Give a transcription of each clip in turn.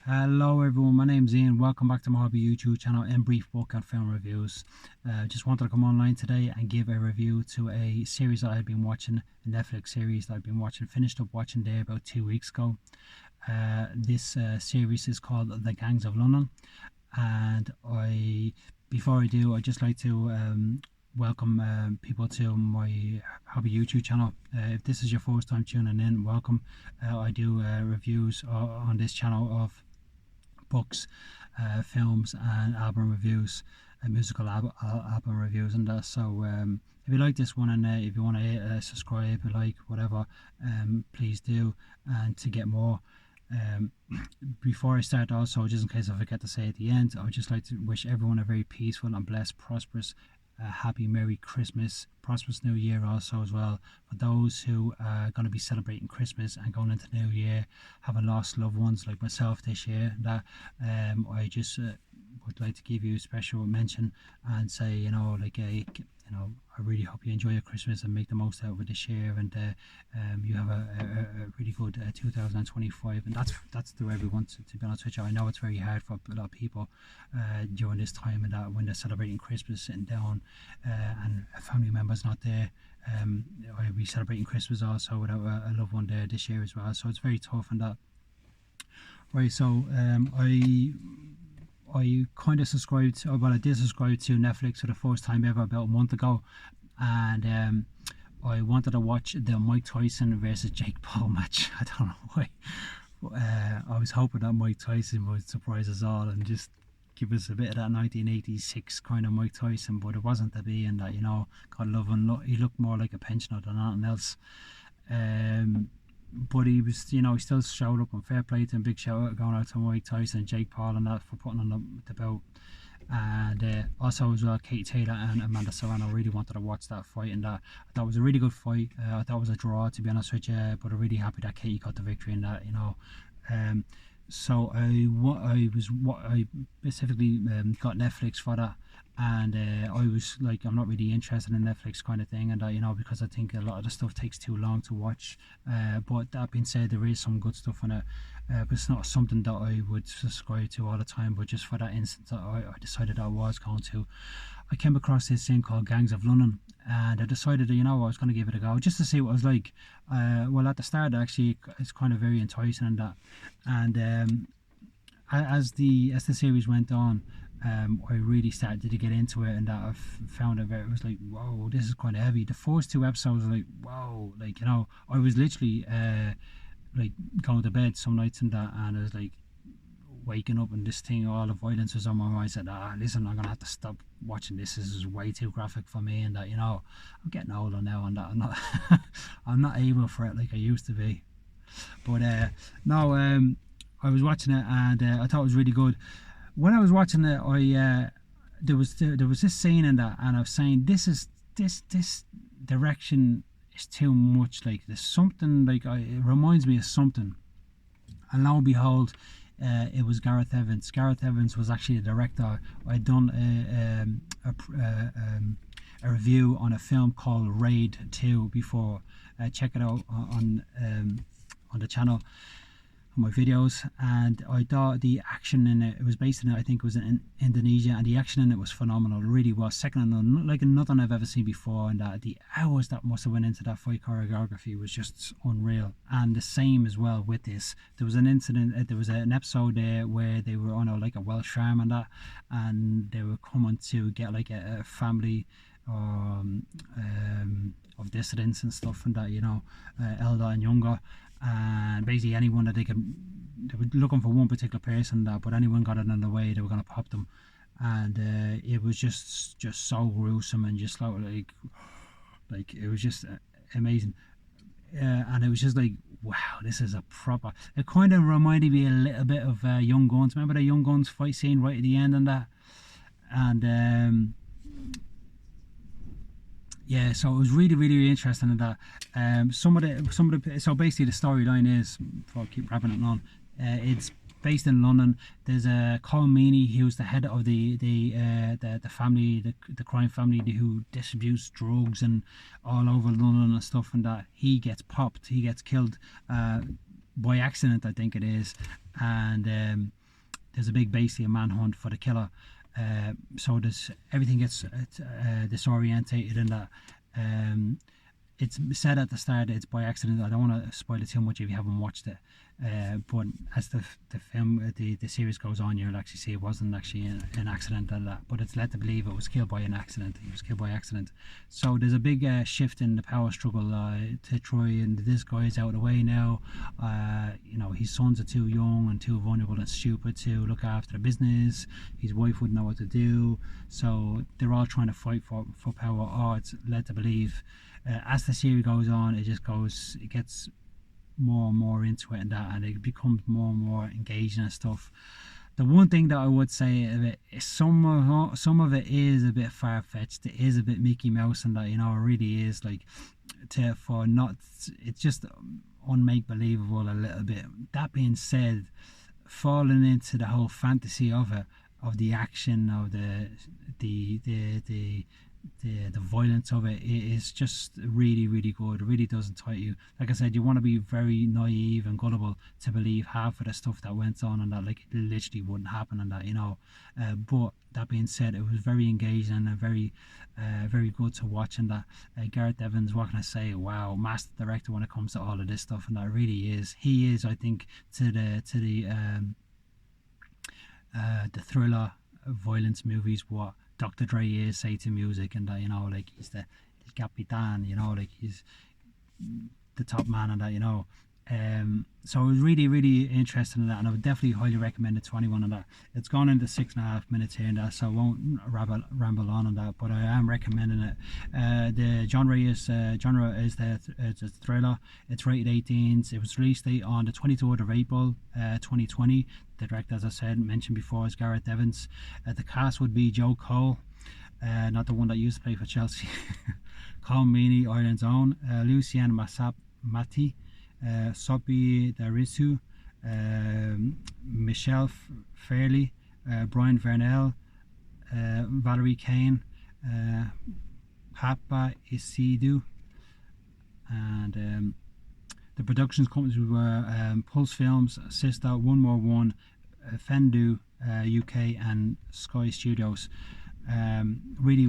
Hello everyone, my name's Ian. Welcome back to my hobby YouTube channel and brief book and film reviews. Just wanted to come online today and give a review to a series that I've been watching, a Netflix series that I've been watching, finished up watching there about 2 weeks ago. This series is called The Gangs of London, and before I do, I'd just like to welcome people to my hobby YouTube channel. If this is your first time tuning in, welcome. I do reviews on this channel of books, films and album reviews, musical album reviews and that. So if you like this one, and if you want to subscribe, like, whatever, please do. And to get more, before I start, also, just in case I forget to say at the end, I would just like to wish everyone a very peaceful and blessed, prosperous, happy Merry Christmas, prosperous New Year also as well. For those who are going to be celebrating Christmas and going into New Year, having lost loved ones like myself this year, that I just would like to give you a special mention and say, I really hope you enjoy your Christmas and make the most out of it this year, and you have a really good 2025. And that's to everyone, to be honest with you. I know it's very hard for a lot of people during this time, and that when they're celebrating Christmas, sitting down and a family member's not there. I'll be celebrating Christmas also without a loved one there this year as well, so it's very tough. And that, right, so I kind of subscribed, I did subscribe to Netflix for the first time ever about a month ago, and I wanted to watch the Mike Tyson versus Jake Paul match. I don't know why. I was hoping that Mike Tyson would surprise us all and just give us a bit of that 1986 kind of Mike Tyson, but it wasn't to be. And that, God love him, he looked more like a pensioner than anything else. But he was, he still showed up on fair play to him. Big shout out going out to Mike Tyson and Jake Paul and that for putting on the belt. And also as well, Katie Taylor and Amanda Serrano. Really wanted to watch that fight, and that I thought it was a really good fight. I thought it was a draw, to be honest with you, but I'm really happy that Katie got the victory in that. So I specifically got Netflix for that, and I was like, I'm not really interested in Netflix kind of thing, and because I think a lot of the stuff takes too long to watch. But that being said, there is some good stuff on it, but it's not something that I would subscribe to all the time. But just for that instance, I decided I was going to. I came across this thing called Gangs of London, and I decided that, I was going to give it a go just to see what it was like. Well, at the start, actually, it's kind of very enticing and that, and as the series went on, I really started to get into it, and that I found it was like, whoa, this is quite heavy. The first two episodes were like, whoa, like, I was literally like going to bed some nights and that, and I was like waking up and this thing, all the violence was on my mind. I said, listen, I'm gonna have to stop watching this. This is way too graphic for me, and that, I'm getting older now, and that I'm not I'm not able for it like I used to be. But no, I was watching it, and I thought it was really good. When I was watching it, there was this scene in that, and I was saying, this direction is too much. Like, there's something, like, it reminds me of something. And lo and behold, it was Gareth Evans. Gareth Evans was actually the director. I'd done a review on a film called Raid 2 before. Check it out on the channel, on my videos. And I thought the action in it was based in, I think it was in Indonesia, and the action in it was phenomenal. It really was second to none, like nothing I've ever seen before. And the hours that must have went into that fight choreography was just unreal. And the same as well with this. There was an incident, there was an episode there where they were on a Welsh farm and that, and they were coming to get like a family of dissidents and stuff, and that, elder and younger, and basically anyone that they were looking for one particular person, that, but anyone got it in the way, they were going to pop them. And it was just so gruesome, and just like it was just amazing. And it was just like, wow, this is a proper, it kind of reminded me a little bit of Young Guns. Remember the Young Guns fight scene right at the end and that? And yeah, so it was really, really, really interesting in that. Some of the so basically the storyline is, before I keep wrapping it on, it's based in London. There's a Colm Meaney, who's the head of the family, the crime family who distributes drugs and all over London and stuff, and that he gets popped, he gets killed by accident, I think it is, and there's a big, basically a manhunt for the killer. So there's everything gets disorientated in that. It's said at the start it's by accident. I don't want to spoil it too much if you haven't watched it. But as the film, the series goes on, you'll actually see it wasn't actually an accident and that, but it's led to believe it was killed by an accident. He was killed by accident. So there's a big shift in the power struggle to try, and this guy is out of the way now. His sons are too young and too vulnerable and stupid to look after the business. His wife wouldn't know what to do. So they're all trying to fight for power. Oh, it's led to believe. As the series goes on, it gets more and more into it and that, and it becomes more and more engaging and stuff. The one thing that I would say of it is some of it is a bit far-fetched. It is a bit Mickey Mouse and that, it really is like it's just unmake-believable a little bit. That being said, falling into the whole fantasy of it, of the action, of the violence of it is just really, really good. It really does entice you. Like I said, you want to be very naive and gullible to believe half of the stuff that went on and that like it literally wouldn't happen and that, but that being said, it was very engaging and very good to watch. And that Gareth Evans, what can I say, wow, master director when it comes to all of this stuff, and that really is. He is, I think, to the thriller violence movies what Dr. Dre is, say, to music, and that, like he's the Capitan, like he's the top man and that, so it was really, really interesting in that, and I would definitely highly recommend it to anyone on that. It's gone into 6.5 minutes here and that, so I won't ramble on that, but I am recommending it. The genre is it's a thriller. It's rated 18. It was released on the 23rd of April 2020. The director, as I said, mentioned before, is Gareth Evans. The cast would be Joe Cole, not the one that used to play for Chelsea. Colm Meaney, Ireland's own. Lucian Msamati, Sope Dirisu, Michelle Fairley, Brian Vernel, Valene Kane, Paapa Essiedu, and the productions companies were Pulse Films, Sister, 1more1, FendoUK, and Sky Studios. Really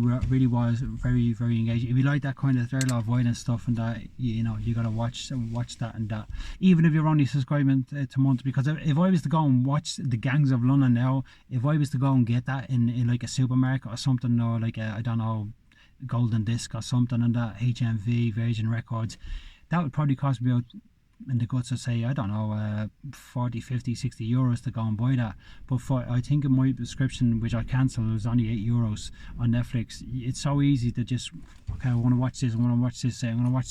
was very, very engaging. If you like that kind of thriller, violent stuff and that, you gotta watch that and that, even if you're only subscribing to months. Because if I was to go and watch The Gangs of London now, if I was to go and get that in like a supermarket or something, or like I don't know, Golden Disc or something and that, HMV, Virgin Records, that would probably cost me about, in the guts, to say, I don't know, 40, 50, 60 euros to go and buy that. But I think in my subscription, which I cancelled, it was only €8 on Netflix. It's so easy to just, okay, I want to watch this, I'm going to watch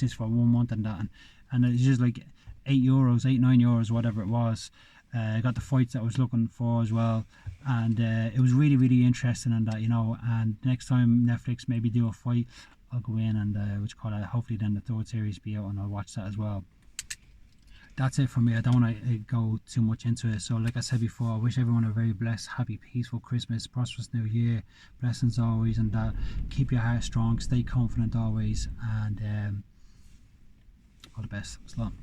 this for 1 month and that, and it's just like €8, 9 euros, whatever it was. I got the fights that I was looking for as well, and it was really, really interesting and that, and next time Netflix maybe do a fight, I'll go in and hopefully then the third series be out and I'll watch that as well. That's it from me. I don't want to go too much into it. So like I said before, I wish everyone a very blessed, happy, peaceful Christmas, prosperous New Year, blessings always, and keep your heart strong, stay confident always, and all the best. Salam.